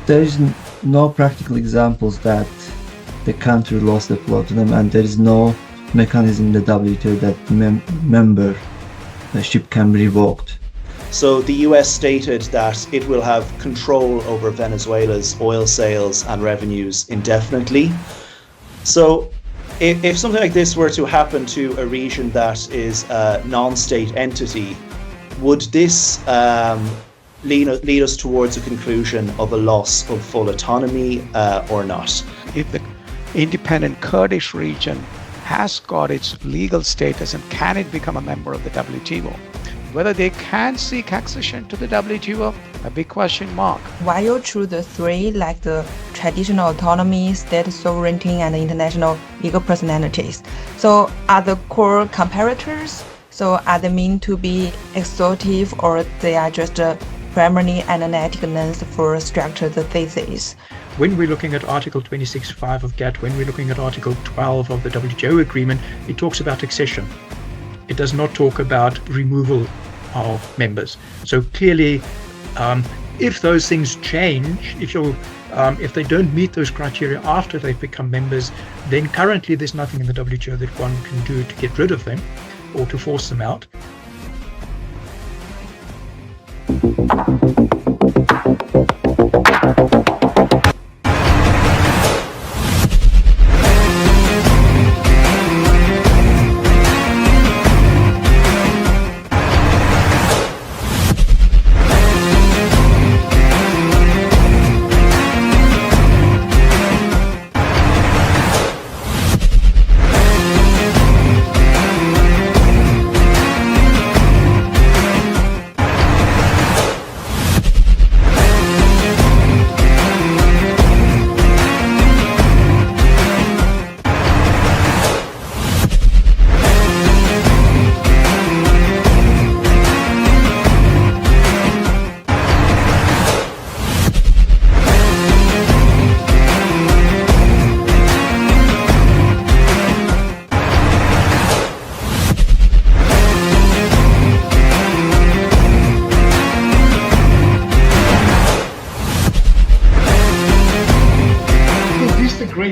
There is no practical examples that the country lost the plot to them, and there is no mechanism in the WTO that membership can be revoked. So the US stated that it will have control over Venezuela's oil sales and revenues indefinitely. So if something like this were to happen to a region that is a non-state entity, would this lead us towards a conclusion of a loss of full autonomy or not? If the independent Kurdish region has got its legal status and can it become a member of the WTO? Whether they can seek accession to the WTO, a big question mark. While through the three, like the traditional autonomy, state sovereignty, and international legal personalities, so are the core comparators? So are they meant to be exhaustive, or they are just primarily analytic lens for structure the thesis? When we're looking at Article 26.5 of GATT, when we're looking at Article 12 of the WTO agreement, it talks about accession. It does not talk about removal of members. So clearly, if those things change, if they don't meet those criteria after they've become members, then currently there's nothing in the WTO that one can do to get rid of them or to force them out.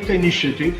Initiative.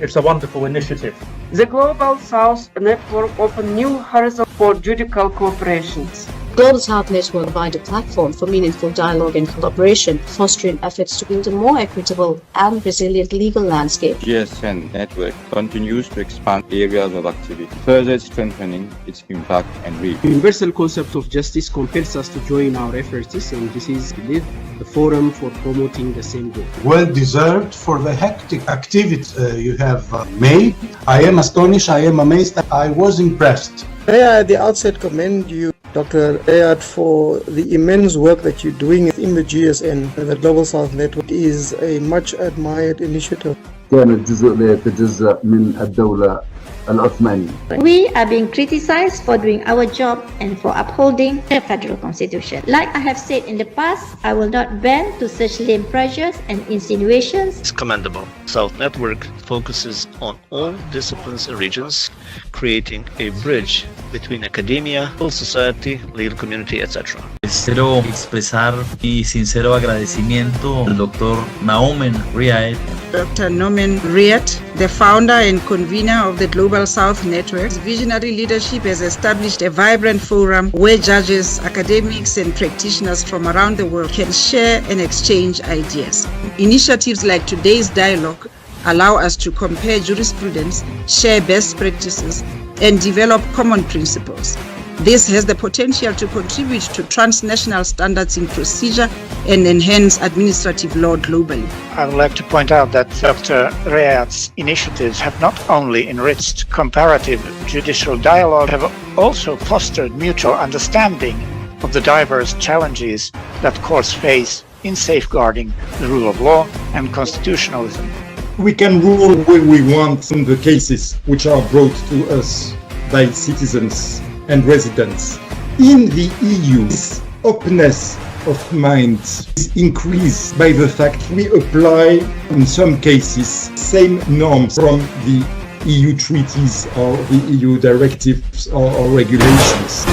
It's a wonderful initiative. The Global South Network opened new horizons for judicial cooperations. Global South Network provide a platform for meaningful dialogue and collaboration, fostering efforts to build a more equitable and resilient legal landscape. GSN Network continues to expand areas of activity, further strengthening its impact and reach. The universal concept of justice compels us to join our efforts, and this is, I believe, the forum for promoting the same goal. Well deserved for the hectic activity you have made. I am astonished, I am amazed, I was impressed. May I at the outset commend you, Dr. Ayad, for the immense work that you're doing in the GSN. The Global South Network is a much admired initiative. كانت جزء لا يتجزأ من الدولة العثمانية. We are being criticized for doing our job and for upholding the federal constitution. Like I have said in the past, I will not bend to such lame pressures and insinuations. It's commendable. South Network focuses on all disciplines and regions, creating a bridge between academia, civil society, legal community, etc. Quiero expresar mi sincero agradecimiento al Dr. Nauman Riad. Dr. Nauman Riad, the founder and convener of the Global South Network. His visionary leadership has established a vibrant forum where judges, academics, and practitioners from around the world can share and exchange ideas. Initiatives like today's dialogue allow us to compare jurisprudence, share best practices, and develop common principles. This has the potential to contribute to transnational standards in procedure and enhance administrative law globally. I would like to point out that Dr. Riad's initiatives have not only enriched comparative judicial dialogue, have also fostered mutual understanding of the diverse challenges that courts face in safeguarding the rule of law and constitutionalism. We can rule when we want in the cases which are brought to us by citizens and residents. In the EU, this openness of mind is increased by the fact we apply, in some cases, same norms from the EU treaties or the EU directives or regulations.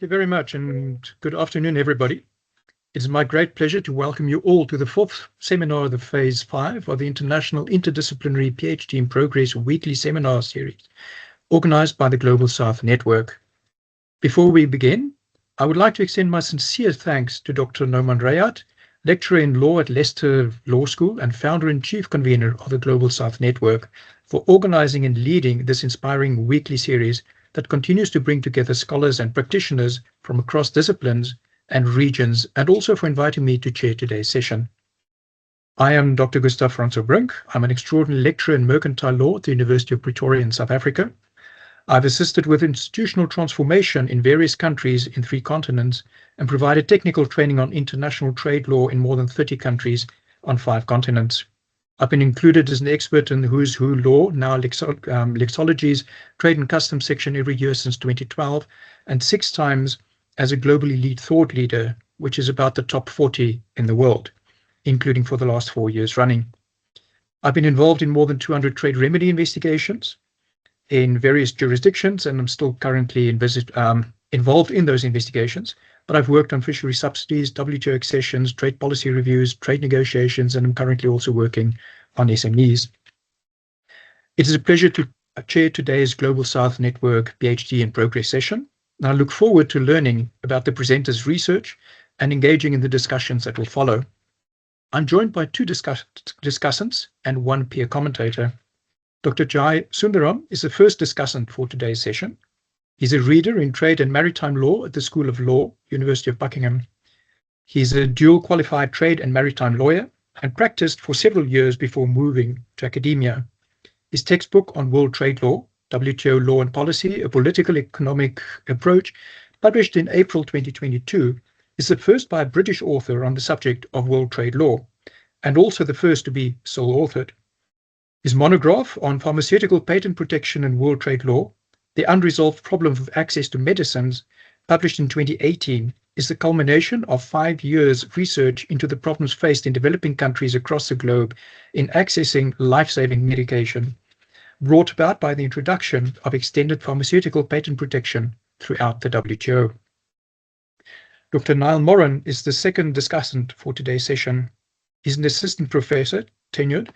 Thank you very much, and good afternoon, everybody. It is my great pleasure to welcome you all to the fourth seminar of the Phase 5 of the International Interdisciplinary PhD in Progress weekly seminar series, organized by the Global South Network. Before we begin, I would like to extend my sincere thanks to Dr. Nouman Rayat, lecturer in law at Leicester Law School and founder and chief convener of the Global South Network, for organizing and leading this inspiring weekly series that continues to bring together scholars and practitioners from across disciplines and regions, and also for inviting me to chair today's session. I am Dr. Gustav Francois Brink. I'm an extraordinary lecturer in mercantile law at the University of Pretoria in South Africa. I've assisted with institutional transformation in various countries in 3 continents and provided technical training on international trade law in more than 30 countries on 5 continents. I've been included as an expert in the Who's Who Law, now Lexology's Trade and Customs section every year since 2012, and 6 times as a globally lead thought leader, which is about the top 40 in the world, including for the last 4 years running. I've been involved in more than 200 trade remedy investigations in various jurisdictions, and I'm still currently involved in those investigations. But I've worked on fishery subsidies, WTO accessions, trade policy reviews, trade negotiations, and I'm currently also working on SMEs. It is a pleasure to chair today's Global South Network PhD in Progress session. And I look forward to learning about the presenters' research and engaging in the discussions that will follow. I'm joined by 2 discussants and 1 peer commentator. Dr. Jae Sundaram is the first discussant for today's session. He's a reader in Trade and Maritime Law at the School of Law, University of Buckingham. He's a dual qualified trade and maritime lawyer and practiced for several years before moving to academia. His textbook on world trade law, WTO Law and Policy, a political economic approach, published in April 2022, is the first by a British author on the subject of world trade law, and also the first to be sole authored. His monograph on pharmaceutical patent protection and world trade law, The Unresolved Problem of Access to Medicines, published in 2018, is the culmination of 5 years' research into the problems faced in developing countries across the globe in accessing life-saving medication, brought about by the introduction of extended pharmaceutical patent protection throughout the WTO. Dr. Niall Moran is the second discussant for today's session. He's an assistant professor, tenured,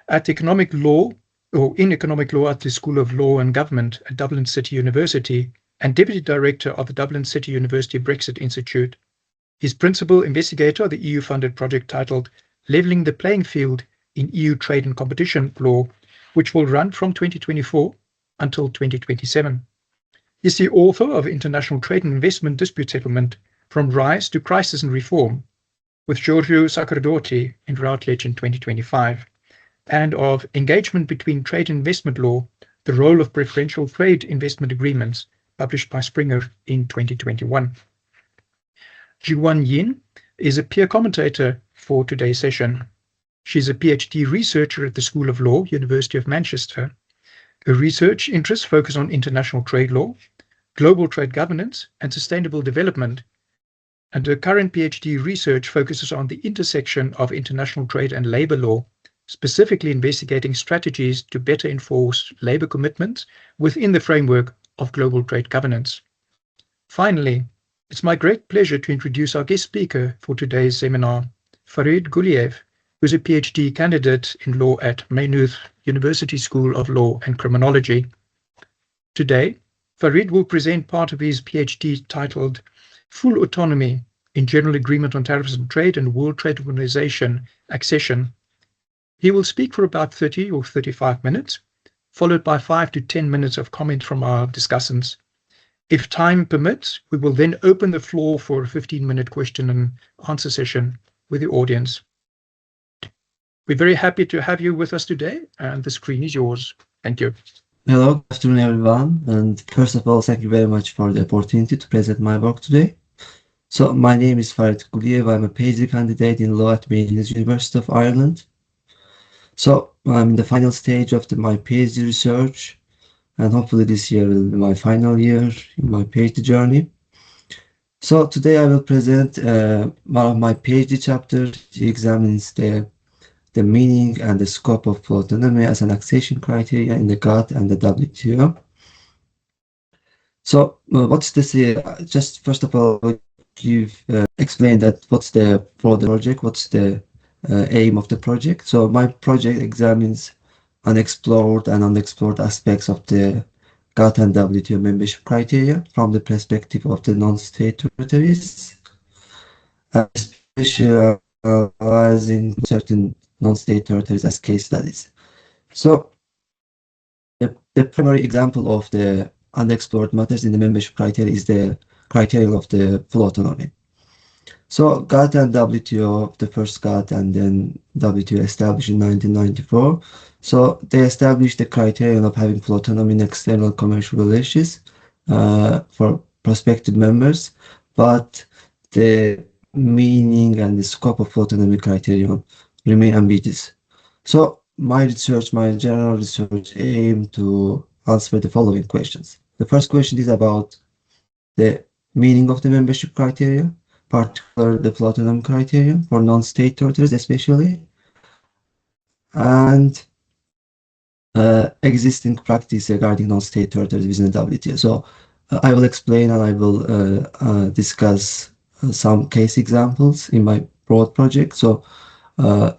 at economic law in economic law at the School of Law and Government at Dublin City University and deputy director of the Dublin City University Brexit Institute. He's principal investigator of the EU-funded project titled Levelling the Playing Field in EU Trade and Competition Law, which will run from 2024 until 2027. He's the author of International Trade and Investment Dispute Settlement, From Rise to Crisis and Reform, with Giorgio Sacerdoti in Routledge in 2025. And of Engagement Between Trade and Investment Law, the Role of Preferential Trade Investment Agreements, published by Springer in 2021. Zhiyuan Yin is a peer commentator for today's session. She's a PhD researcher at the School of Law, University of Manchester. Her research interests focus on international trade law, global trade governance, and sustainable development. And her current PhD research focuses on the intersection of international trade and labor law, specifically investigating strategies to better enforce labor commitments within the framework of global trade governance. Finally, it's my great pleasure to introduce our guest speaker for today's seminar, Farid Guliyev, who is a PhD candidate in law at Maynooth University School of Law and Criminology. Today, Farid will present part of his PhD titled Full Autonomy in General Agreement on Tariffs and Trade and World Trade Organization, Accession. He will speak for about 30 or 35 minutes, followed by 5 to 10 minutes of comment from our discussants. If time permits, we will then open the floor for a 15-minute question and answer session with the audience. We're very happy to have you with us today, and the screen is yours. Thank you. Hello, good afternoon everyone, and first of all, thank you very much for the opportunity to present my work today. So, my name is Farid Guliyev. I'm a PhD candidate in law at Maynooth University of Ireland. So, I'm in the final stage of my PhD research, and hopefully this year will be my final year in my PhD journey. So, today I will present one of my PhD chapters. It examines the meaning and the scope of autonomy as an accession criteria in the GATT and the WTO. So what's this? Just first of all, you've explained that what's the project, what's the aim of the project. So my project examines unexplored and unexplored aspects of the GATT and WTO membership criteria from the perspective of the non-state territories, especially analyzing certain non-state territories as case studies. So the primary example of the unexplored matters in the membership criteria is the criterion of the full autonomy. So GATT and WTO, the first GATT and then WTO established in 1994. So they established the criterion of having full autonomy in external commercial relations for prospective members, but the meaning and the scope of full autonomy criterion remain ambiguous. So my general research aim to answer the following questions. The first question is about the meaning of the membership criteria, particularly the full autonomy criterion for non-state territories especially, and existing practice regarding non-state territories within the WTO. So I will explain and I will discuss some case examples in my broad project. So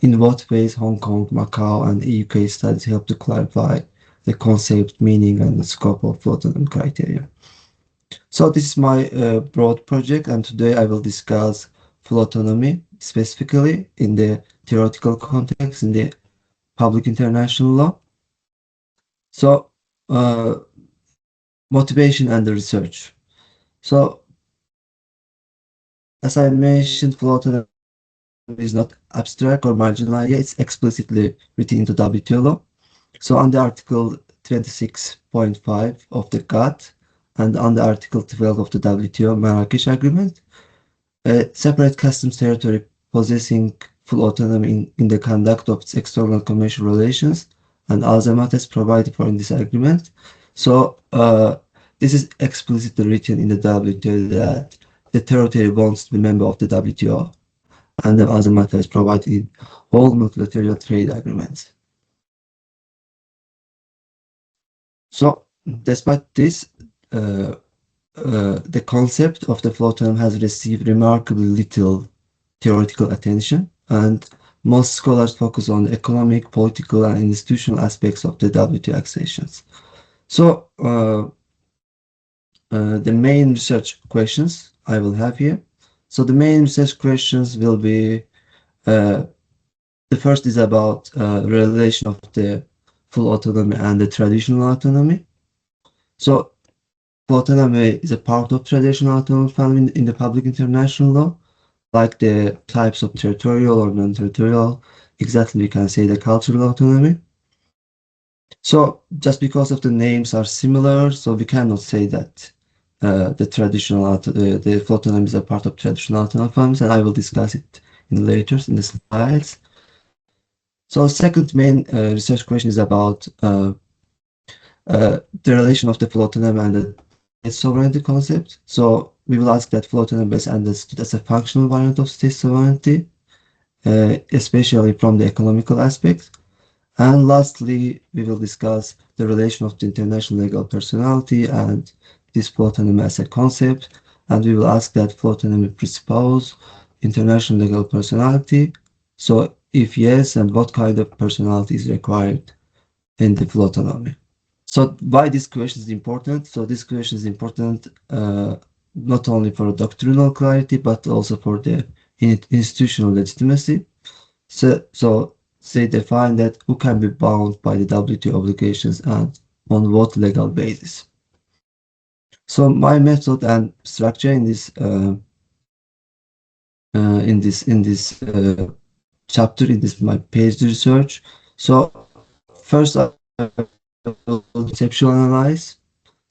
in what ways Hong Kong, Macau, and EU case studies help to clarify the concept, meaning, and the scope of full autonomy criteria. So this is my broad project, and today I will discuss full autonomy specifically in the theoretical context in the public international law. So motivation and the research. So as I mentioned, full autonomy is not abstract or marginal idea, it's explicitly written into WTO law. So under Article 26.5 of the GATT and under Article 12 of the WTO Marrakesh Agreement, a separate customs territory possessing full autonomy in the conduct of its external commercial relations and other matters provided for in this agreement. So this is explicitly written in the WTO that the territory wants to be a member of the WTO and the other matters provided in all multilateral trade agreements. So despite this, the concept of the full autonomy has received remarkably little theoretical attention, and most scholars focus on economic, political, and institutional aspects of the WTO accessions. So the main research questions I will have here. So the main research questions will be, the first is about relation of the full autonomy and the traditional autonomy. So full autonomy is a part of traditional autonomy found in the public international law, like the types of territorial or non-territorial, exactly we can say the cultural autonomy. So just because of the names are similar, so we cannot say that the full autonomy is a part of traditional autonomy forms, and I will discuss it later in the slides. So second main research question is about the relation of the full autonomy and the sovereignty concept. So we will ask that full autonomy is understood as a functional variant of state sovereignty, especially from the economical aspect. And lastly, we will discuss the relation of the international legal personality and this full autonomy as a concept. And we will ask that full autonomy presuppose international legal personality. So if yes, and what kind of personality is required in the full autonomy? So why this question is important? So this question is important not only for doctrinal clarity, but also for the institutional legitimacy. So they define that who can be bound by the WTO obligations and on what legal basis. So my method and structure in this chapter, in this my PhD research. So first I will conceptual analyze.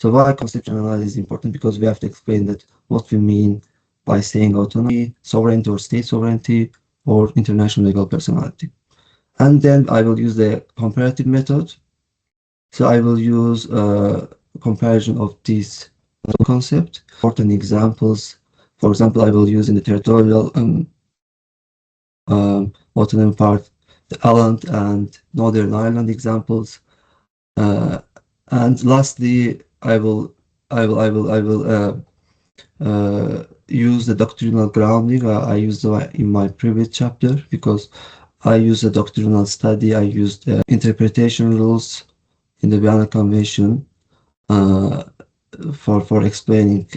So why conceptual analysis is important? Because we have to explain that what we mean by saying autonomy, sovereignty or state sovereignty, or international legal personality. And then I will use the comparative method. So I will use a comparison of these concepts. Important examples. For example, I will use in the territorial autonomy part, the Island and Northern Ireland examples. And lastly, I will I will use the doctrinal grounding I used in my previous chapter, because I use a doctrinal study. I used interpretation rules in the Vienna Convention for explaining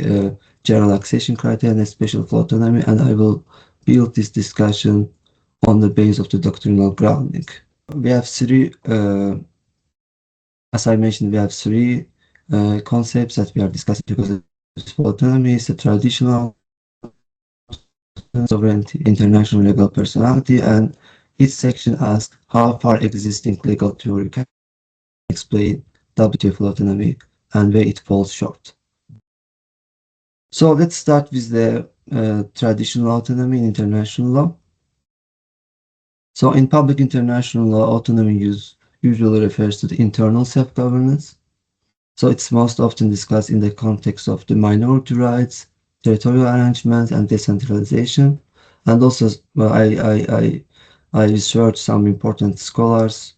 general accession criteria and special for autonomy, and I will build this discussion on the base of the doctrinal grounding. We have three, as I mentioned, we have three concepts that we are discussing, because autonomy is the traditional sovereignty, international legal personality, and each section asks how far existing legal theory can explain WTO autonomy and where it falls short. So let's start with the traditional autonomy in international law. So in public international law, autonomy usually refers to the internal self-governance. So it's most often discussed in the context of the minority rights, territorial arrangements, and decentralization. And also, I researched some important scholars,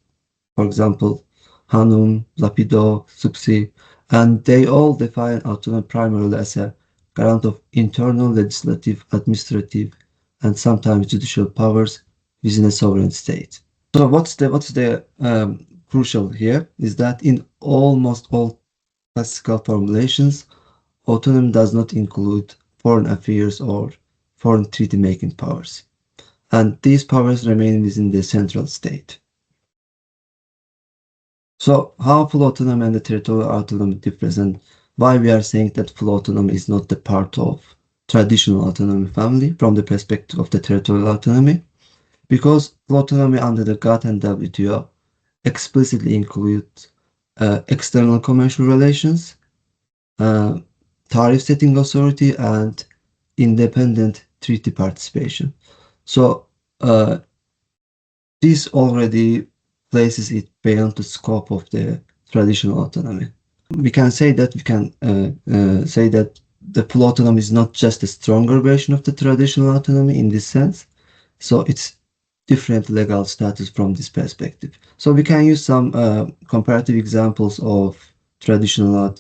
for example, Hanum, Lapido, Supsi, and they all define autonomy primarily as a grant of internal legislative, administrative, and sometimes judicial powers within a sovereign state. So what's the crucial here is that in almost all classical formulations, autonomy does not include foreign affairs or foreign treaty-making powers, and these powers remain within the central state. So how full autonomy and the territorial autonomy differ, and why we are saying that full autonomy is not the part of traditional autonomy family from the perspective of the territorial autonomy? Because full autonomy under the GATT and WTO explicitly includes external commercial relations, tariff setting authority, and independent treaty participation. So this already places it beyond the scope of the traditional autonomy. We can say that the full autonomy is not just a stronger version of the traditional autonomy in this sense. So it's different legal status from this perspective. So we can use some comparative examples of traditional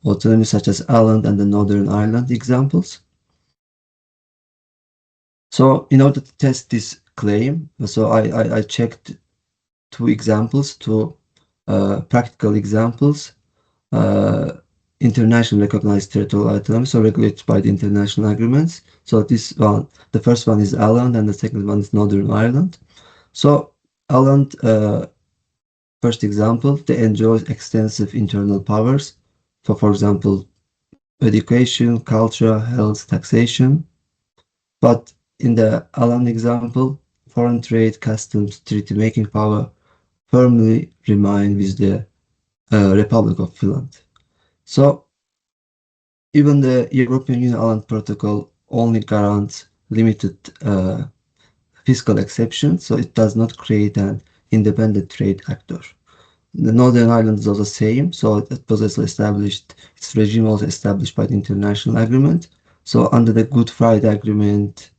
autonomy, such as Ireland and the Northern Ireland examples. So in order to test this claim, so I checked two examples, practical examples, internationally recognized territorial autonomy, so regulated by the international agreements. So this one, the first one is Ireland, and the second one is Northern Ireland. So Ireland, first example, they enjoy extensive internal powers for example, education, culture, health, taxation. But in the Ireland example, foreign trade, customs, treaty-making power firmly remain with the Republic of Finland. So even the European Union Ireland Protocol only grants limited fiscal exceptions, so it does not create an independent trade actor. The Northern Ireland is also the same, so it was also established, its regime was established by the international agreement. So under the Good Friday Agreement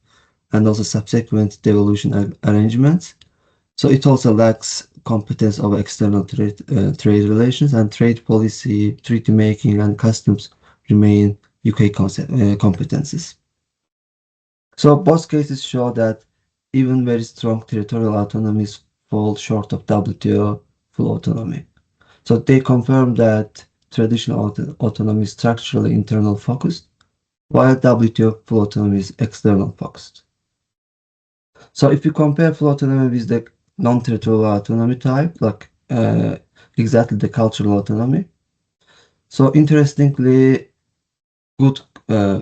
and also subsequent devolution arrangements, so it also lacks competence over external trade relations, and trade policy, treaty making, and customs remain UK competences. So both cases show that even very strong territorial autonomies fall short of WTO full autonomy. So they confirm that traditional autonomy is structurally internal focused, while WTO full autonomy is external focused. So if you compare full autonomy with the non-territorial autonomy type, like exactly the cultural autonomy, so interestingly, good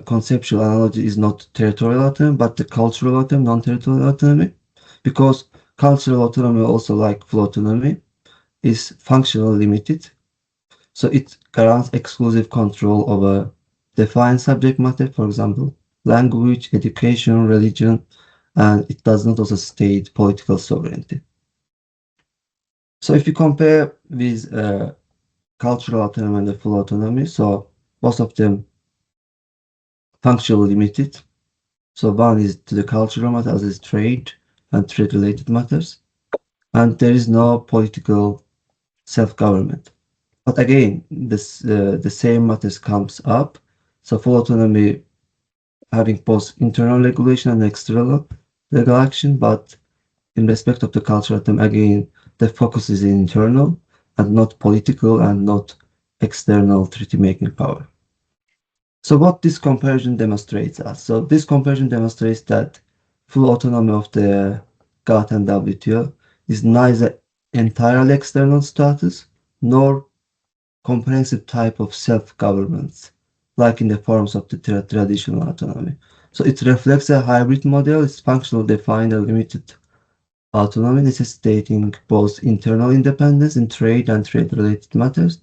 conceptual analogy is not territorial autonomy, but the cultural autonomy, non-territorial autonomy, because cultural autonomy, also like full autonomy, is functionally limited. So it grants exclusive control over defined subject matter, for example, language, education, religion, and it does not also state political sovereignty. So if you compare with cultural autonomy and the full autonomy, so both of them functionally limited. So one is to the cultural matter, as is trade and trade-related matters, and there is no political self-government. But again, the same matters comes up. So full autonomy having both internal regulation and external legal action, but in respect of the cultural term, again, the focus is internal and not political and not external treaty-making power. So what this comparison demonstrates us? So this comparison demonstrates that full autonomy of the GATT and WTO is neither entirely external status nor comprehensive type of self-governance, like in the forms of the traditional autonomy. So it reflects a hybrid model. It's functionally defined and limited autonomy, necessitating both internal independence in trade and trade-related matters,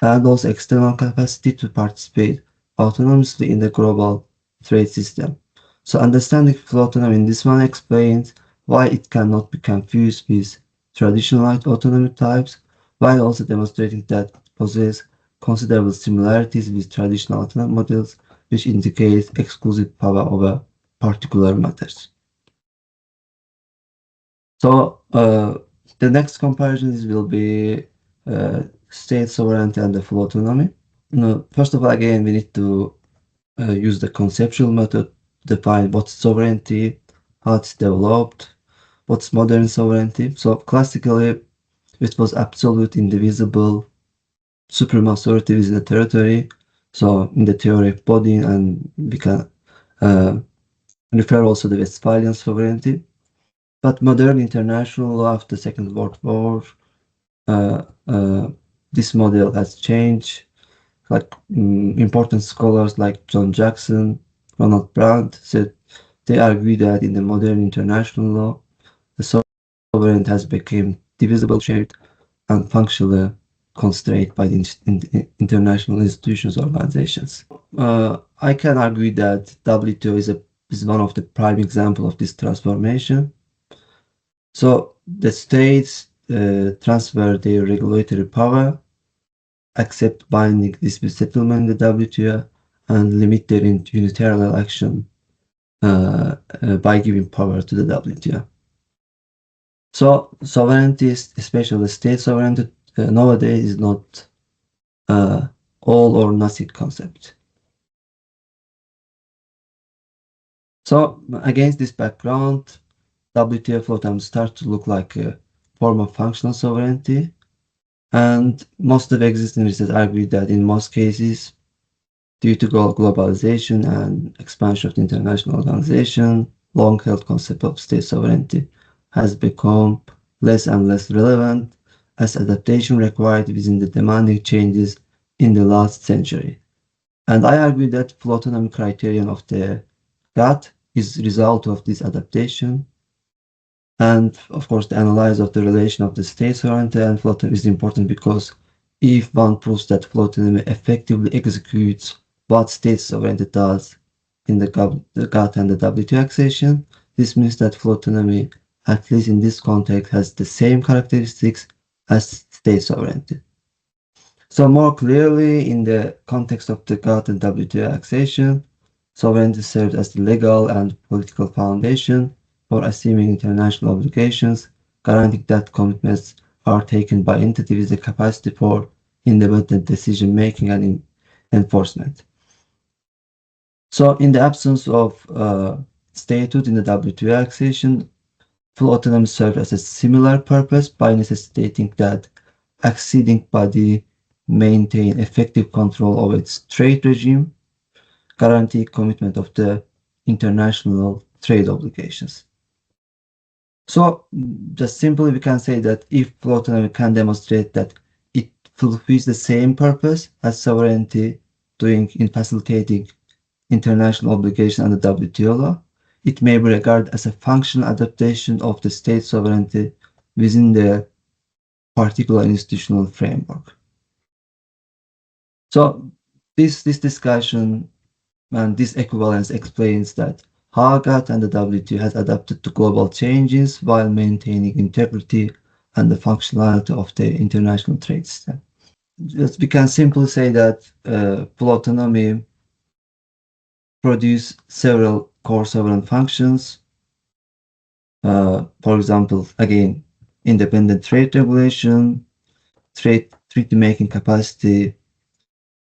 and also external capacity to participate autonomously in the global trade system. So understanding full autonomy in this one explains why it cannot be confused with traditional autonomy types, while also demonstrating that it possesses considerable similarities with traditional autonomy models, which indicate exclusive power over particular matters. So the next comparisons will be state sovereignty and the full autonomy. First of all, again, we need to use the conceptual method to define what's sovereignty, how it's developed, what's modern sovereignty. So classically, it was absolute, indivisible, supreme authority within the territory. So in the theory of body, and we can refer also to the Westphalian sovereignty. But modern international law after the Second World War, this model has changed. Like important scholars like John Jackson, Ronald Brandt said they argue that in the modern international law, the sovereignty has become divisible, shared, and functionally constrained by the international institutions, organizations. I can argue that WTO is one of the prime examples of this transformation. So the states transfer their regulatory power, accept binding dispute settlement in the WTO, and limit their unilateral action by giving power to the WTO. So sovereignty, especially state sovereignty, nowadays is not all or nothing concept. So against this background, WTO full autonomy starts to look like a form of functional sovereignty. And most of existing research argue that in most cases, due to globalization and expansion of the international organization, long-held concept of state sovereignty has become less and less relevant as adaptation required within the demanding changes in the last century. And I argue that full autonomy criterion of the GATT is the result of this adaptation. And of course, the analysis of the relation of the state sovereignty and full autonomy is important because if one proves that full autonomy effectively executes what state sovereignty does in the GATT and the WTO accession, this means that full autonomy, at least in this context, has the same characteristics as state sovereignty. So more clearly, in the context of the GATT and WTO accession, sovereignty serves as the legal and political foundation for assuming international obligations, guaranteeing that commitments are taken by entities with the capacity for independent decision-making and enforcement. So in the absence of statehood in the WTO accession, full autonomy serves as a similar purpose by necessitating that acceding body maintain effective control over its trade regime, guarantee commitment of the international trade obligations. So just simply we can say that if full autonomy can demonstrate that it fulfills the same purpose as sovereignty doing in facilitating international obligation under WTO law, it may be regarded as a functional adaptation of the state sovereignty within the particular institutional framework. So this discussion and this equivalence explains that how GATT and the WTO has adapted to global changes while maintaining integrity and the functionality of the international trade system. Just we can simply say that full autonomy produces several core sovereign functions. For example, again, independent trade regulation, treaty making capacity,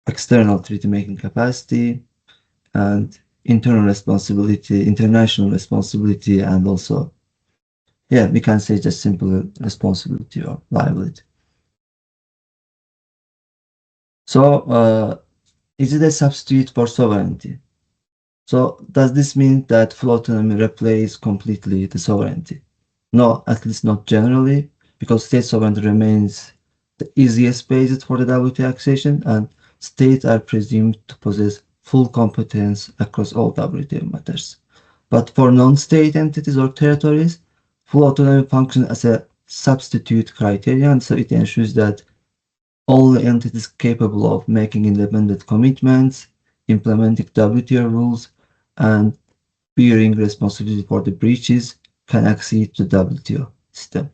external treaty making capacity, and internal responsibility, international responsibility, and also, yeah, we can say just simple responsibility or liability. So, is it a substitute for sovereignty? So, does this mean that full autonomy replaces completely the sovereignty? No, at least not generally, because state sovereignty remains the easiest basis for the WTO accession, and states are presumed to possess full competence across all WTO matters. But for non-state entities or territories, full autonomy functions as a substitute criterion, so it ensures that only entities capable of making independent commitments, implementing WTO rules, and bearing responsibility for the breaches can accede to the WTO system.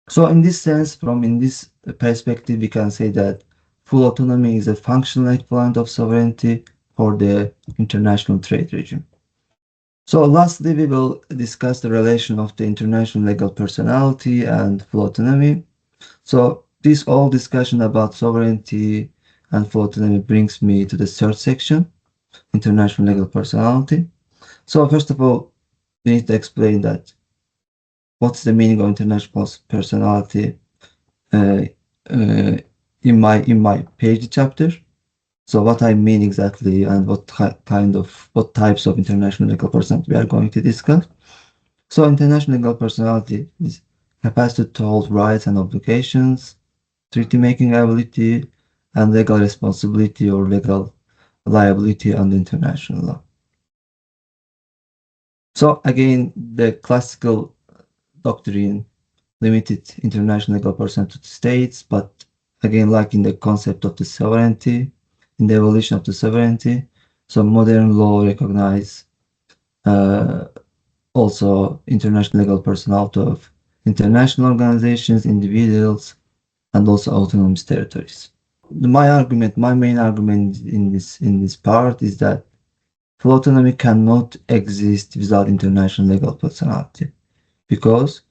So in this sense, in this perspective, we can say that full autonomy is a functional equivalent of sovereignty for the international trade regime. So lastly, we will discuss the relation of the international legal personality and full autonomy. So this whole discussion about sovereignty and full autonomy brings me to the third section, international legal personality. So first of all, we need to explain that what's the meaning of international personality in my PhD chapter. So what I mean exactly and what types of international legal personality we are going to discuss. So international legal personality is capacity to hold rights and obligations, treaty making ability, and legal responsibility or legal liability under international law. So again, the classical doctrine limited international legal personality to states, but again, like in the concept of the sovereignty, in the evolution of the sovereignty, so modern law recognize also international legal personality of international organizations, individuals, and also autonomous territories. My main argument in this part is that full autonomy cannot exist without international legal personality, because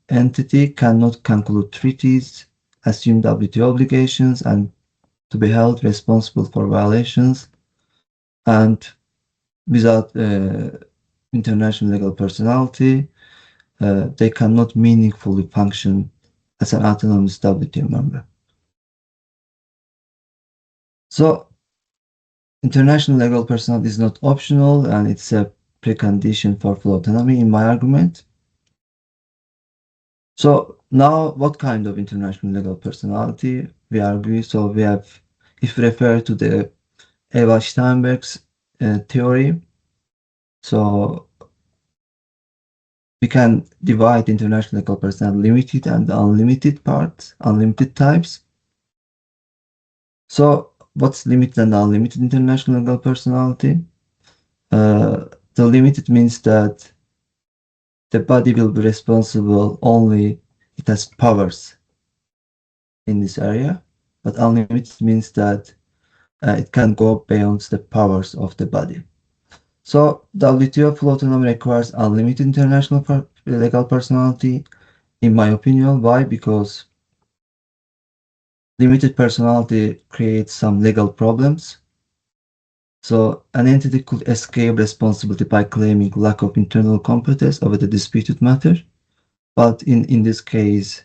entity cannot conclude treaties, assume WTO obligations, and to be held responsible for violations, and without international legal personality, they cannot meaningfully function as an autonomous WTO member. So, international legal personality is not optional, and it's a precondition for full autonomy in my argument. So now, what kind of international legal personality we argue? So we have, if we refer to the Eva Steinberg's theory, so we can divide international legal personality limited and unlimited parts, unlimited types. So what's limited and unlimited international legal personality? The limited means that the body will be responsible only it has powers in this area, but unlimited means that it can go beyond the powers of the body. So WTO full autonomy requires unlimited international legal personality, in my opinion. Why? Because limited personality creates some legal problems. So an entity could escape responsibility by claiming lack of internal competence over the disputed matter. But in this case,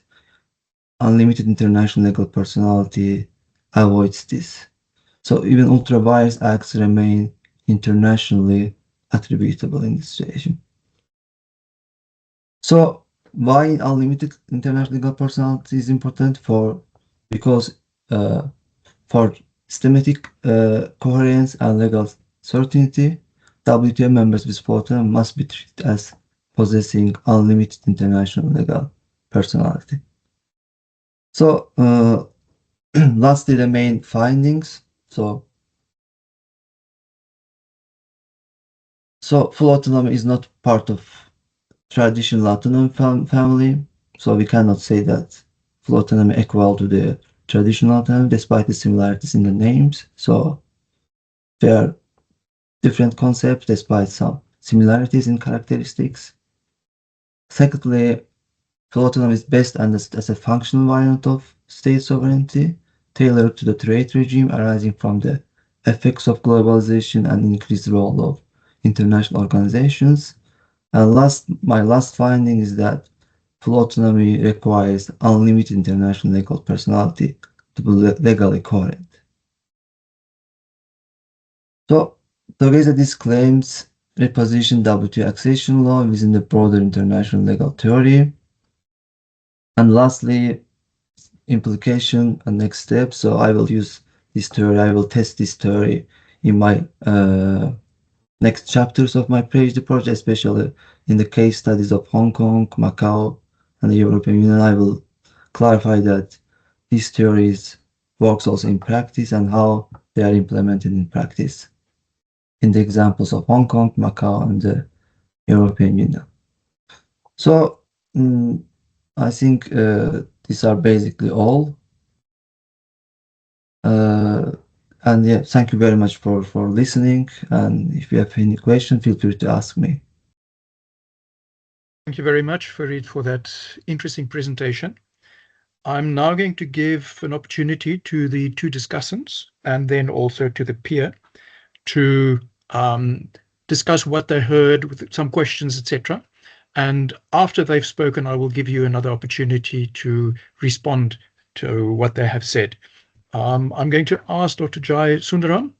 unlimited international legal personality avoids this. So even ultra-vires acts remain internationally attributable in this situation. So why unlimited international legal personality is important? Because for systematic coherence and legal certainty, WTO members with full autonomy must be treated as possessing unlimited international legal personality. So lastly, the main findings. So full autonomy is not part of traditional autonomy family. So we cannot say that full autonomy equal to the traditional autonomy, despite the similarities in the names. So they are different concepts despite some similarities in characteristics. Secondly, full autonomy is best understood as a functional variant of state sovereignty, tailored to the trade regime arising from the effects of globalization and increased role of international organizations. And my last finding is that full autonomy requires unlimited international legal personality to be legally coherent. So, together this claims reposition WTO accession law within the broader international legal theory. And lastly, implication and next step. So I will use this theory, I will test this theory in my next chapters of my PhD project, especially in the case studies of Hong Kong, Macau, and the European Union. I will clarify that these theories works also in practice and how they are implemented in practice in the examples of Hong Kong, Macau, and the European Union. So I think these are basically all. And yeah, thank you very much for listening. And if you have any question, feel free to ask me. Thank you very much, Farid, for that interesting presentation. I'm now going to give an opportunity to the two discussants and then also to the peer to discuss what they heard with some questions, etc. And after they've spoken, I will give you another opportunity to respond to what they have said. I'm going to ask Dr. Jae Sundaram.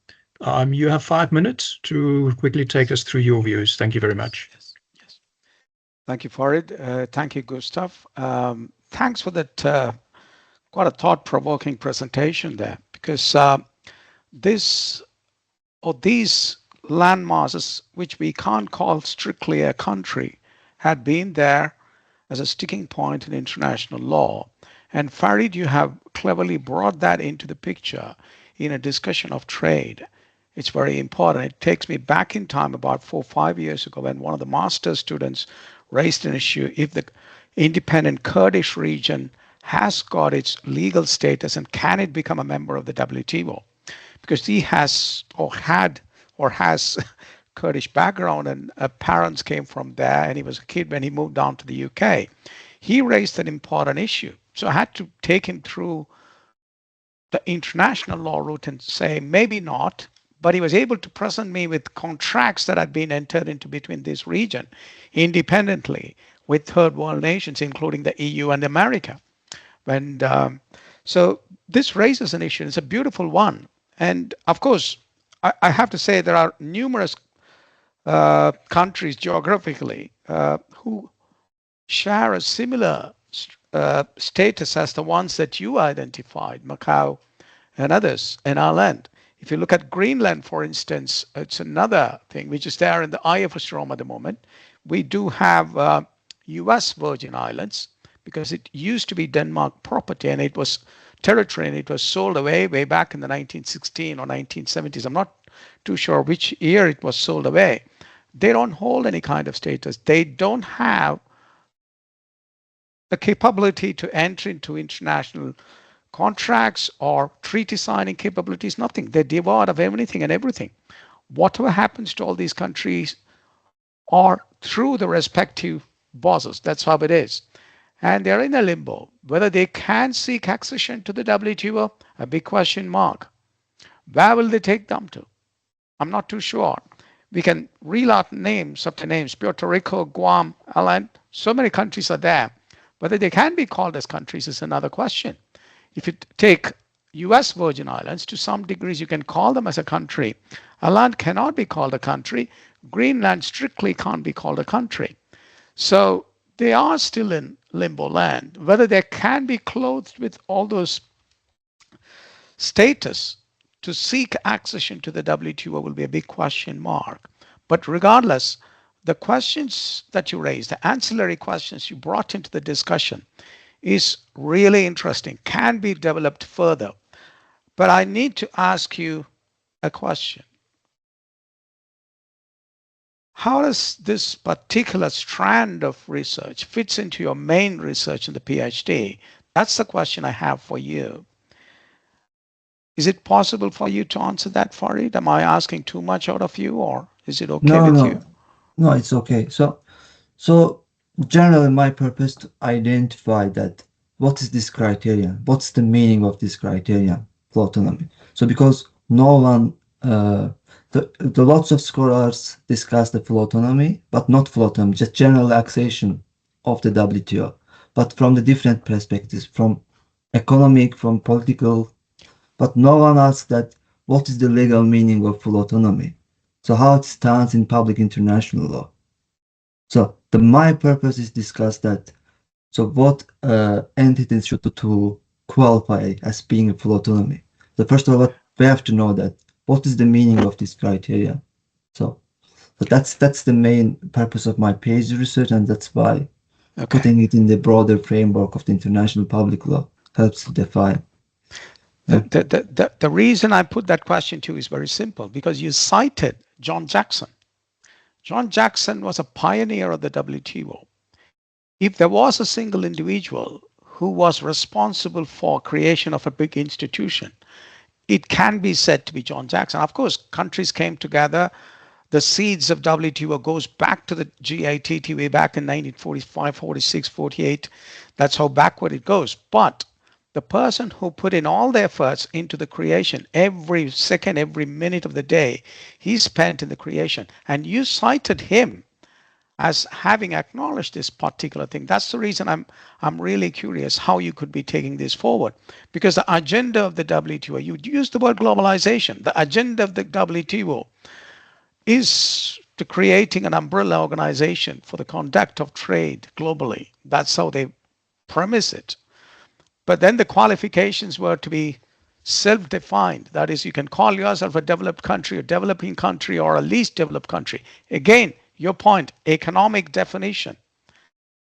You have 5 minutes to quickly take us through your views. Thank you very much. Yes. Thank you, Farid. Thank you, Gustav. Thanks for that quite a thought-provoking presentation there, because these landmasses, which we can't call strictly a country, had been there as a sticking point in international law. And Farid, you have cleverly brought that into the picture in a discussion of trade. It's very important. It takes me back in time about 4 or 5 years ago when one of the master's students raised an issue if the independent Kurdish region has got its legal status and can it become a member of the WTO? Because he has or had or has Kurdish background and parents came from there and he was a kid when he moved down to the UK. He raised an important issue. So I had to take him through the international law route and say, maybe not, but he was able to present me with contracts that had been entered into between this region independently with third world nations, including the EU and America. And so this raises an issue. It's a beautiful one. And of course, I have to say there are numerous countries geographically who share a similar status as the ones that you identified, Macau and others in our land. If you look at Greenland, for instance, it's another thing which is there in the eye of a storm at the moment. We do have US Virgin Islands because it used to be Denmark property and it was territory and it was sold away way back in the 1916 or 1970s. I'm not too sure which year it was sold away. They don't hold any kind of status. They don't have the capability to enter into international contracts or treaty signing capabilities, nothing. They're devoid of anything and everything. Whatever happens to all these countries are through the respective bosses. That's how it is. And they're in a limbo. Whether they can seek accession to the WTO, a big question mark. Where will they take them to? I'm not too sure. We can reel out names, up to names, Puerto Rico, Guam, Ireland, so many countries are there. Whether they can be called as countries is another question. If you take US Virgin Islands, to some degrees you can call them as a country. Ireland cannot be called a country. Greenland strictly can't be called a country. So they are still in limbo land. Whether they can be clothed with all those status to seek accession to the WTO will be a big question mark. But regardless, the questions that you raised, the ancillary questions you brought into the discussion is really interesting, can be developed further. But I need to ask you a question. How does this particular strand of research fits into your main research in the PhD? That's the question I have for you. Is it possible for you to answer that, Farid? Am I asking too much out of you, or is it okay with you? No, it's okay. So generally my purpose to identify that what is this criteria, what's the meaning of this criteria for autonomy. So because no one, the lots of scholars discuss the full autonomy, but not full autonomy, just general accession of the WTO, but from the different perspectives, from economic, from political, but no one asks that what is the legal meaning of full autonomy? So how it stands in public international law. So my purpose is discuss that. So what entities should do to qualify as being a full autonomy? So first of all, we have to know that what is the meaning of this criteria. So that's the main purpose of my PhD research, and that's why putting it in the broader framework of the international public law helps to define. The reason I put that question to you is very simple, because you cited John Jackson. John Jackson was a pioneer of the WTO. If there was a single individual who was responsible for creation of a big institution, it can be said to be John Jackson. Of course, countries came together. The seeds of WTO goes back to the GATT way back in 1945, 46, 48. That's how backward it goes. But the person who put in all the efforts into the creation, every second, every minute of the day, he spent in the creation. And you cited him as having acknowledged this particular thing. That's the reason I'm really curious how you could be taking this forward. Because the agenda of the WTO, you used the word globalization. The agenda of the WTO is to creating an umbrella organization for the conduct of trade globally. That's how they premise it. But then the qualifications were to be self-defined. That is, you can call yourself a developed country, a developing country, or a least developed country. Again, your point, economic definition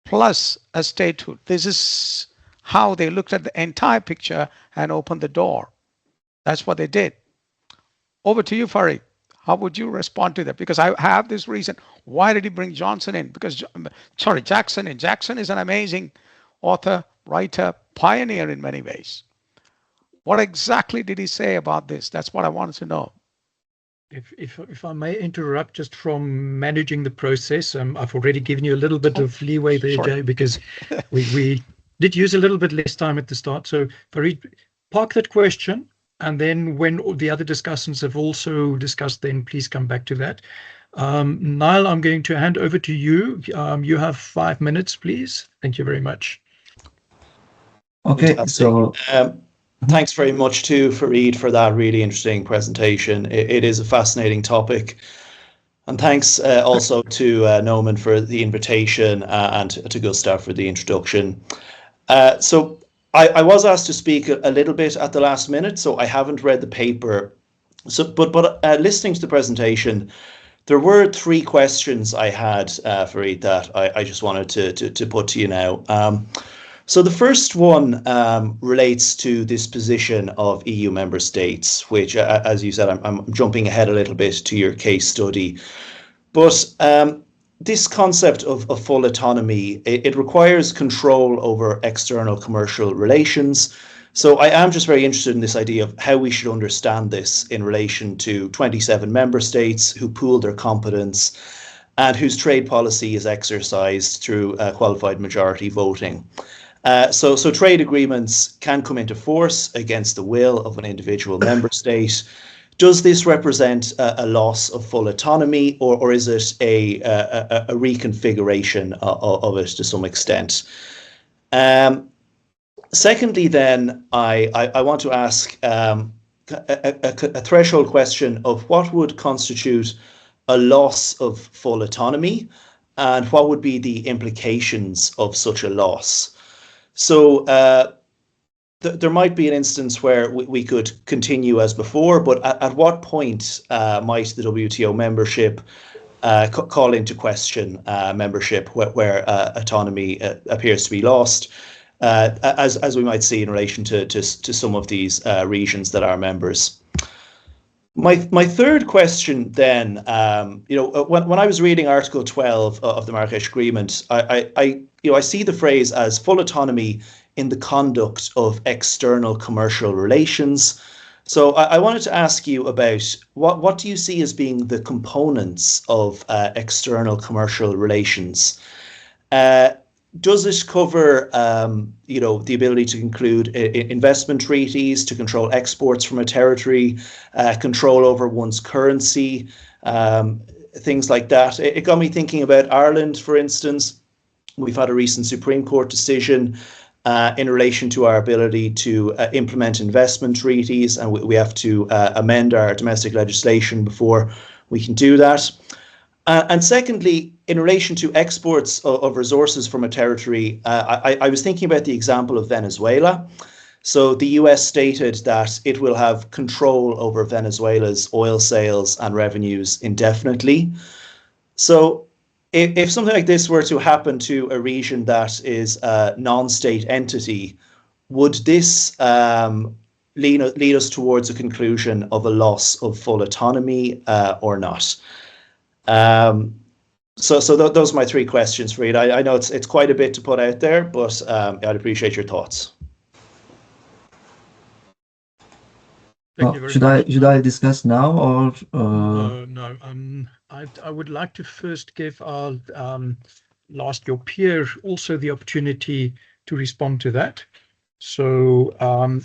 plus a statehood. This is how they looked at the entire picture and opened the door. That's what they did. Over to you, Farid. How would you respond to that? Because I have this reason. Why did he bring Jackson in? Jackson in. Jackson is an amazing author, writer, pioneer in many ways. What exactly did he say about this? That's what I wanted to know. If I may interrupt just from managing the process, I've already given you a little bit of leeway there, Jay, because we did use a little bit less time at the start. So Farid, park that question, and then when the other discussants have also discussed, then please come back to that. Niall, I'm going to hand over to you. You have 5 minutes, please. Thank you very much. Okay, Fantastic. so thanks very much to Farid for that really interesting presentation. It is a fascinating topic. And thanks also to Noman for the invitation and to Gustav for the introduction. So I was asked to speak a little bit at the last minute, so I haven't read the paper. So, but listening to the presentation, there were 3 questions I had, Farid, that I just wanted to put to you now. So the first one relates to this position of EU member states, which, as you said, I'm jumping ahead a little bit to your case study. But this concept of full autonomy, it requires control over external commercial relations. So I am just very interested in this idea of how we should understand this in relation to 27 member states who pool their competence and whose trade policy is exercised through qualified majority voting. So trade agreements can come into force against the will of an individual member state. Does this represent a loss of full autonomy, or is it a reconfiguration of it to some extent? Secondly, then, I want to ask a threshold question of what would constitute a loss of full autonomy, and what would be the implications of such a loss. So there might be an instance where we could continue as before, but at what point might the WTO membership call into question membership where autonomy appears to be lost, as we might see in relation to some of these regions that are members. My third question then, when I was reading Article 12 of the Marrakesh Agreement, I see the phrase as full autonomy in the conduct of external commercial relations. So I wanted to ask you about what do you see as being the components of external commercial relations? Does it cover, the ability to conclude investment treaties, to control exports from a territory, control over one's currency, things like that? It got me thinking about Ireland, for instance. We've had a recent Supreme Court decision in relation to our ability to implement investment treaties, and we have to amend our domestic legislation before we can do that. And secondly, in relation to exports of resources from a territory, I was thinking about the example of Venezuela. So the US stated that it will have control over Venezuela's oil sales and revenues indefinitely. So if something like this were to happen to a region that is a non-state entity, would this lead us towards a conclusion of a loss of full autonomy or not? So those are my three questions, Farid. I know it's quite a bit to put out there, but I'd appreciate your thoughts. Should I discuss now or? No. I would like to first give our your peer also the opportunity to respond to that. So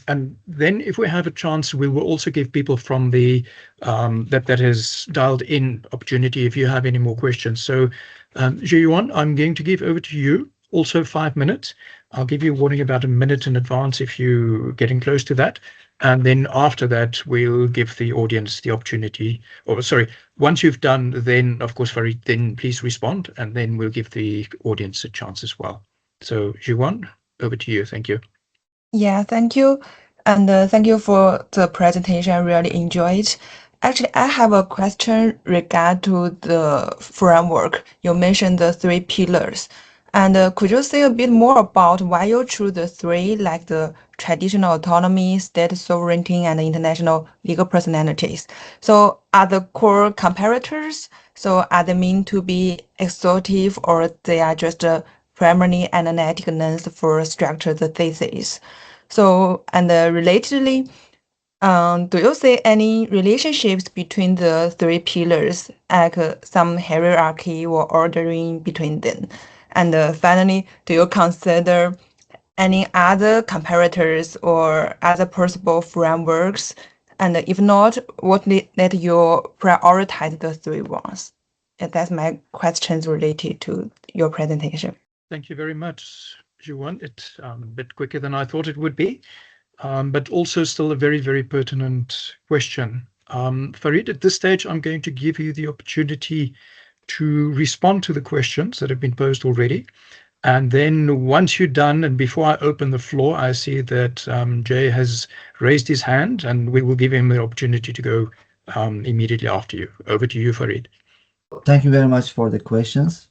and then if we have a chance, we will also give people from the that has dialed in opportunity if you have any more questions. So Zhiyuan, I'm going to give over to you also 5 minutes. I'll give you a warning about a minute in advance if you're getting close to that. And then after that, we'll give the audience the opportunity, or sorry, once you've done, then of course, Farid, then please respond, and then we'll give the audience a chance as well. So Zhiyuan, over to you. Thank you. Yeah, thank you. And thank you for the presentation. I really enjoyed. Actually, I have a question regard to the framework. You mentioned the 3 pillars. And could you say a bit more about why you choose the 3, like the traditional autonomy, state sovereignty, and international legal personalities? So are the core comparators? So are they meant to be exhaustive, or they are just primarily analytic lens for structure the thesis? So, and relatedly, do you see any relationships between the 3 pillars, like some hierarchy or ordering between them? And finally, do you consider any other comparators or other possible frameworks? And if not, what let you prioritize the 3 ones? And that's my questions related to your presentation. Thank you very much, Zhiyuan. It's a bit quicker than I thought it would be, but also still a very, very pertinent question. Farid, at this stage, I'm going to give you the opportunity to respond to the questions that have been posed already. And then once you're done, and before I open the floor, I see that Jae has raised his hand, and we will give him the opportunity to go immediately after you. Over to you, Farid. Thank you very much for the questions.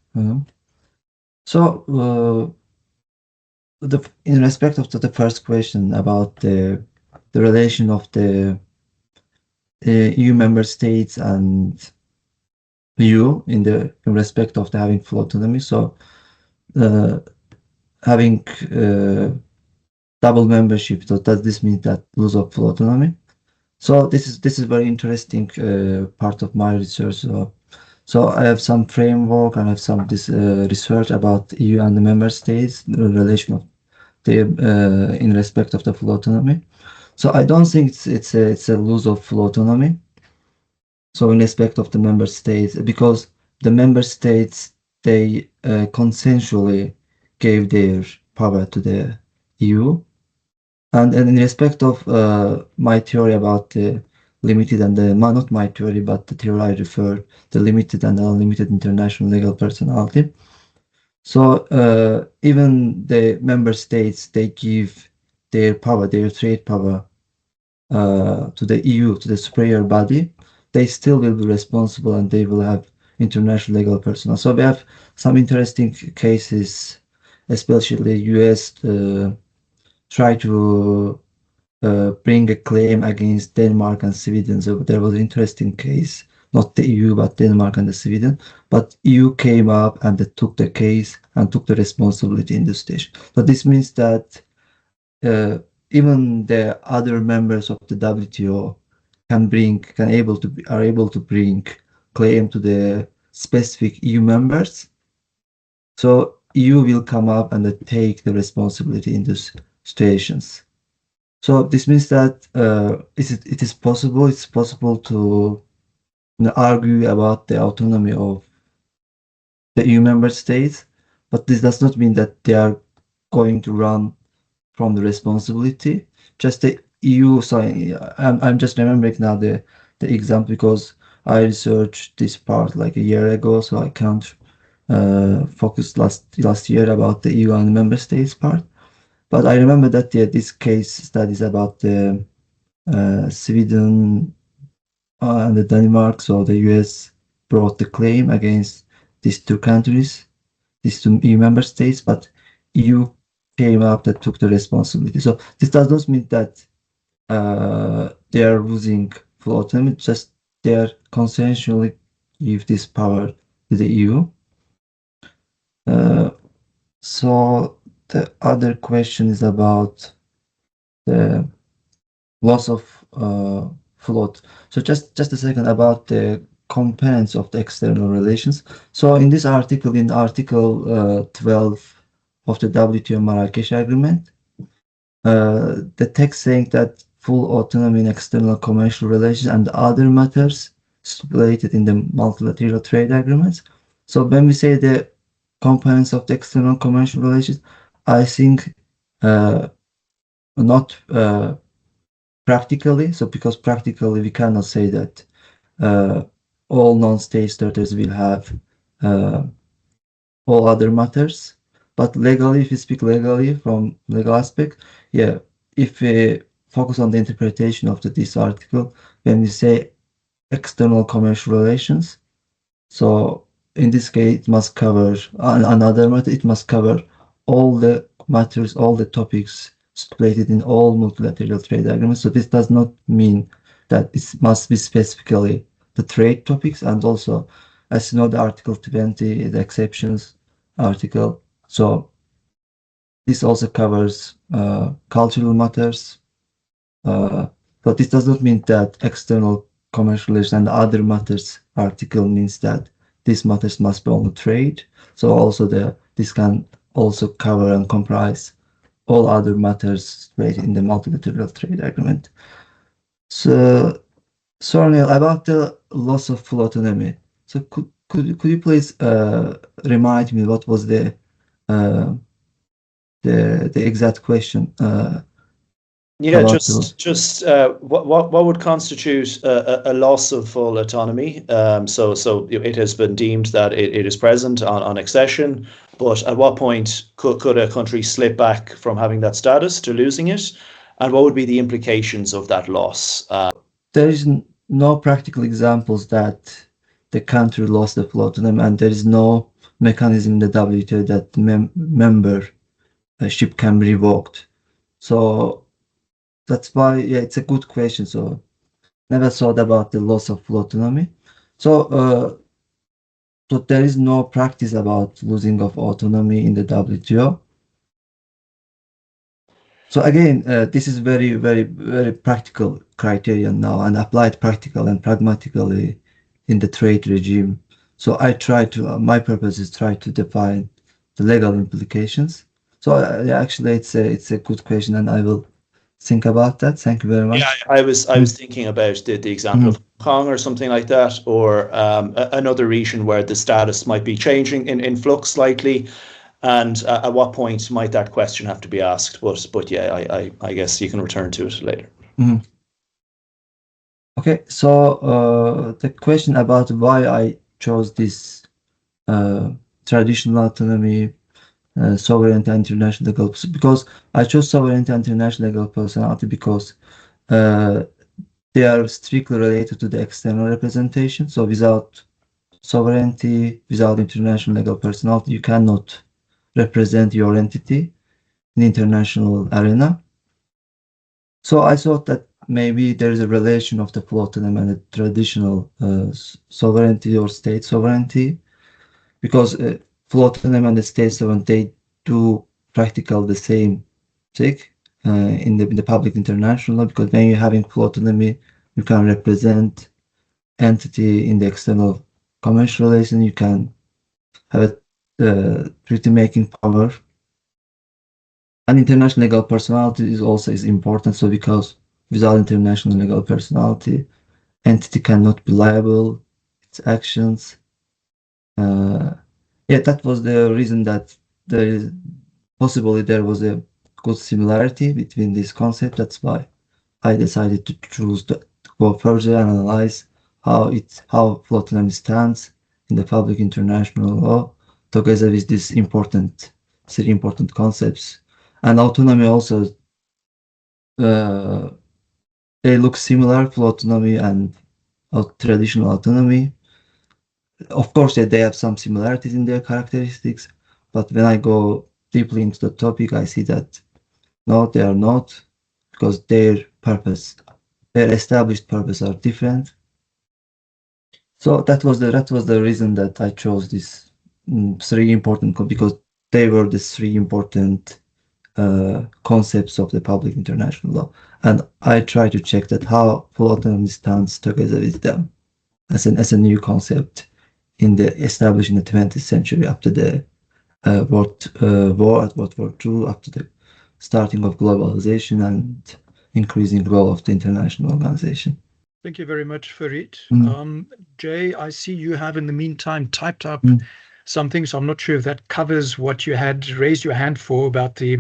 So, in respect of the first question about the relation of the EU member states and EU in respect of the having full autonomy. So having double membership, so does this mean that lose of full autonomy? So this is very interesting part of my research. So I have some framework and I have some research about EU and the member states, the relation of the in respect of the full autonomy. So I don't think it's a lose of full autonomy. So in respect of the member states, because the member states, they consensually gave their power to the EU. And in respect of my theory about the limited and the, not my theory, but the theory I refer, the limited and unlimited international legal personality. So even the member states, they give their power, their trade power to the EU, to the superior body. They still will be responsible and they will have international legal personnel. So we have some interesting cases, especially US try to bring a claim against Denmark and Sweden. So there was an interesting case, not the EU, but Denmark and the Sweden. But EU came up and they took the case and took the responsibility in the station. So this means that even the other members of the WTO are able to bring claim to the specific EU members. So EU will come up and take the responsibility in those situations. So this means that it is possible. It's possible to argue about the autonomy of the EU member states, but this does not mean that they are going to run from the responsibility. Just the EU. So I'm just remembering now the example because I researched this part like a year ago, so I can't focus last year about the EU and member states part. But I remember that this case studies about the Sweden and the Denmark. So the US brought the claim against these two countries, these two EU member states, but EU came up that took the responsibility. So this does not mean that they are losing full autonomy, just they are consensually give this power to the EU. So the other question is about the loss of float. So just a second about the components of the external relations. So in this article, in Article 12 of the WTO Marrakesh Agreement, the text saying that full autonomy in external commercial relations and other matters stipulated in the multilateral trade agreements. So when we say the components of the external commercial relations, I think not practically. So because practically we cannot say that all non-state states will have all other matters. But legally, if we speak legally from legal aspect, yeah, if we focus on the interpretation of this article, when we say external commercial relations, so in this case, it must cover another matter. It must cover all the matters, all the topics stipulated in all multilateral trade agreements. So this does not mean that it must be specifically the trade topics, and also, as you know, the Article 20, the exceptions article. So this also covers cultural matters. But this does not mean that external commercial relations and other matters article means that these matters must be only trade. So also this can also cover and comprise all other matters raised in the multilateral trade agreement. So, Niall, about the loss of full autonomy. So could you please remind me what was the exact question? Yeah, what would constitute a loss of full autonomy? So it has been deemed that it is present on accession, but at what point could a country slip back from having that status to losing it, and what would be the implications of that loss? There is no practical examples that the country lost the full autonomy, and there is no mechanism in the WTO that membership can be revoked. So that's why, yeah, it's a good question. So never thought about the loss of full autonomy. So there is no practice about losing of autonomy in the WTO. So again, this is very, very, very practical criterion now, and applied practical and pragmatically in the trade regime. So I try to, my purpose is try to define the legal implications. So actually, it's a good question, and I will think about that. Thank you very much. Yeah, I was thinking about the example of Hong Kong or something like that, or another region where the status might be changing in flux slightly, and at what point might that question have to be asked? But yeah, I guess you can return to it later. Okay, so the question about why I chose this traditional autonomy, sovereignty and international legal, because I chose sovereignty and international legal personality because they are strictly related to the external representation. So without sovereignty, without international legal personality, you cannot represent your entity in international arena. So I thought that maybe there is a relation of the full autonomy and the traditional sovereignty or state sovereignty, because full autonomy and the state sovereignty, they do practically the same thing in the public international law, because when you're having full autonomy, you can represent entity in the external commercial relation, you can have a the treaty-making power. And international legal personality is important. So because without international legal personality, entity cannot be liable its actions. Yeah, that was the reason that possibly there was a good similarity between this concept. That's why I decided to choose to go further and analyze how autonomy stands in the public international law together with these three important concepts. And autonomy also, they look similar to autonomy and traditional autonomy. Of course, they have some similarities in their characteristics, but when I go deeply into the topic, I see that no, they are not, because their established purpose are different. So that was the reason that I chose these three important, because they were the three important concepts of the public international law, and I try to check that how full autonomy stands together with them as a new concept established in the 20th century after the World War II, after the starting of globalization and increasing role of the international organization. Thank you very much, Farid. Jay, I see you have in the meantime typed up something, so I'm not sure if that covers what you had raised your hand for about the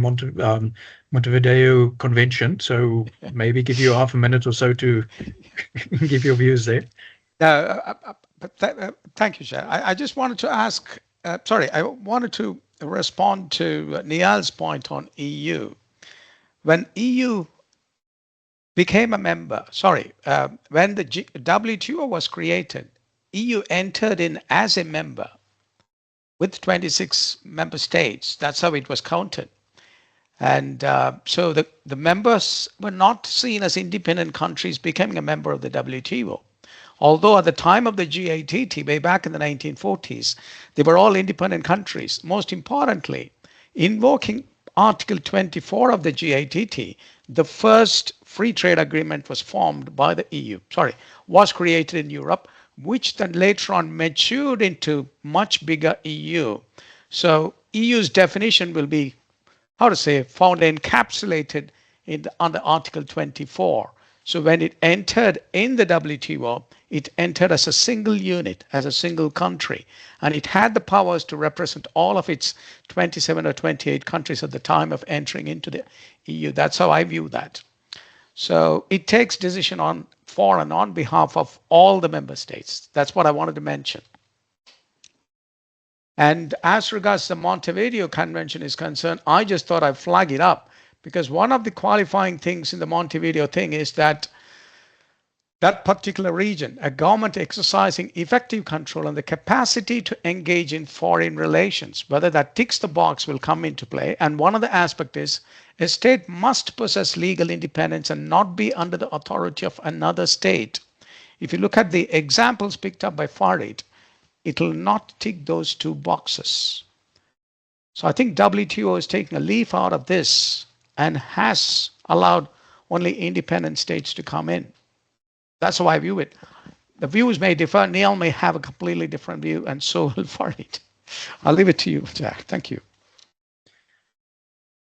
Montevideo Convention. So maybe give you half a minute or so to give your views there. Thank you, Chair. I just wanted to ask, I wanted to respond to Niall's point on EU. When EU became a member, when the WTO was created, EU entered in as a member with 26 member states. That's how it was counted. And so the members were not seen as independent countries becoming a member of the WTO. Although at the time of the GATT, way back in the 1940s, they were all independent countries. Most importantly, invoking Article 24 of the GATT, the first free trade agreement was formed by the EU, was created in Europe, which then later on matured into much bigger EU. So EU's definition will be, found encapsulated under Article 24. So when it entered in the WTO, it entered as a single unit, as a single country, and it had the powers to represent all of its 27 or 28 countries at the time of entering into the EU. That's how I view that. So it takes decision for and on behalf of all the member states. That's what I wanted to mention. And as regards the Montevideo Convention is concerned, I just thought I'd flag it up, because one of the qualifying things in the Montevideo thing is that that particular region, a government exercising effective control and the capacity to engage in foreign relations, whether that ticks the box will come into play. And one of the aspects is a state must possess legal independence and not be under the authority of another state. If you look at the examples picked up by Farid, it will not tick those two boxes. So I think WTO is taking a leaf out of this and has allowed only independent states to come in. That's how I view it. The views may differ. Niall may have a completely different view, and so will Farid. I'll leave it to you, Jack. Thank you.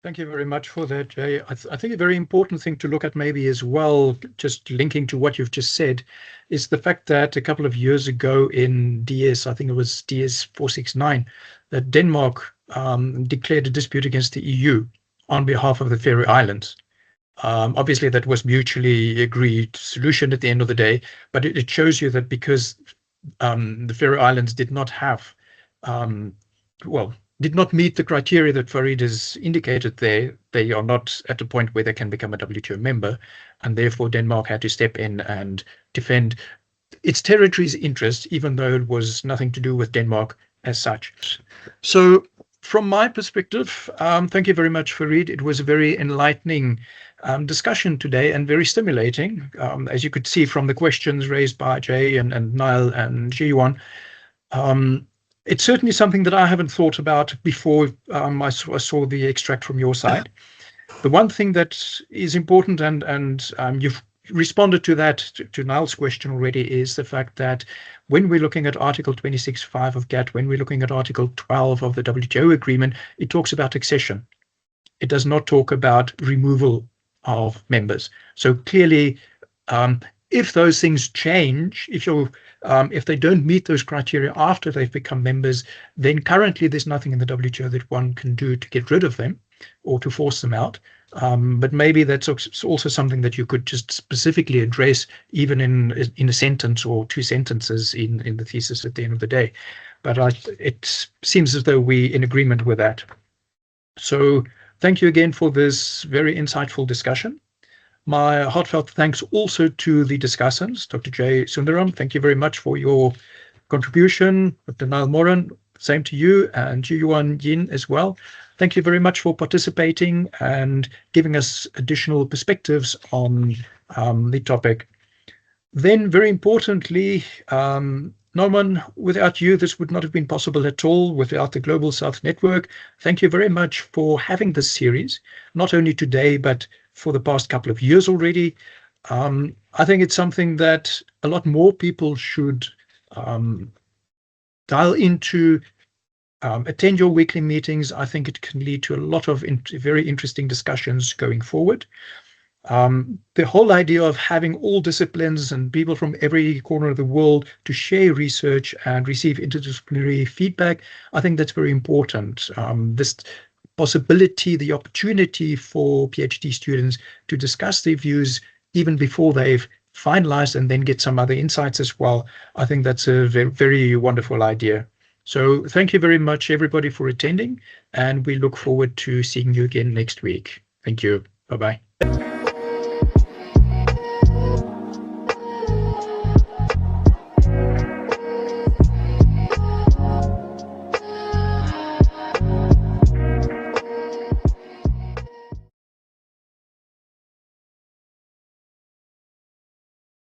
Thank you very much for that, Jay. I think a very important thing to look at maybe as well, just linking to what you've just said, is the fact that a couple of years ago in DS, I think it was DS 469, that Denmark declared a dispute against the EU on behalf of the Faroe Islands. Obviously, that was mutually agreed solution at the end of the day, but it shows you that because the Faroe Islands did not have, did not meet the criteria that Farid has indicated there, they are not at a point where they can become a WTO member, and therefore Denmark had to step in and defend its territory's interest, even though it was nothing to do with Denmark as such. So from my perspective, thank you very much, Farid. It was a very enlightening discussion today and very stimulating, as you could see from the questions raised by Jay and Niall and Zhiyuan. It's certainly something that I haven't thought about before I saw the extract from your side. The one thing that is important, and responded to that, to Niall's question already, is the fact that when we're looking at Article 26.5 of GATT, when we're looking at Article 12 of the WTO agreement, it talks about accession. It does not talk about removal of members. So clearly, if those things change, if they don't meet those criteria after they've become members, then currently there's nothing in the WTO that one can do to get rid of them or to force them out. But maybe that's also something that you could just specifically address, even in a sentence or two sentences in the thesis at the end of the day. But it seems as though we're in agreement with that. So thank you again for this very insightful discussion. My heartfelt thanks also to the discussants, Dr. Jae Sundaram. Thank you very much for your contribution. Dr. Niall Moran, same to you, and Zhiyuan Yin as well. Thank you very much for participating and giving us additional perspectives on the topic. Then, very importantly, Norman, without you, this would not have been possible at all without the Global South Network. Thank you very much for having this series, not only today, but for the past couple of years already. I think it's something that a lot more people should dial into, attend your weekly meetings. I think it can lead to a lot of very interesting discussions going forward. The whole idea of having all disciplines and people from every corner of the world to share research and receive interdisciplinary feedback, I think that's very important. This possibility, the opportunity for PhD students to discuss their views even before they've finalized and then get some other insights as well. I think that's a very, very wonderful idea. So thank you very much, everybody, for attending, and we look forward to seeing you again next week. Thank you. Bye-bye.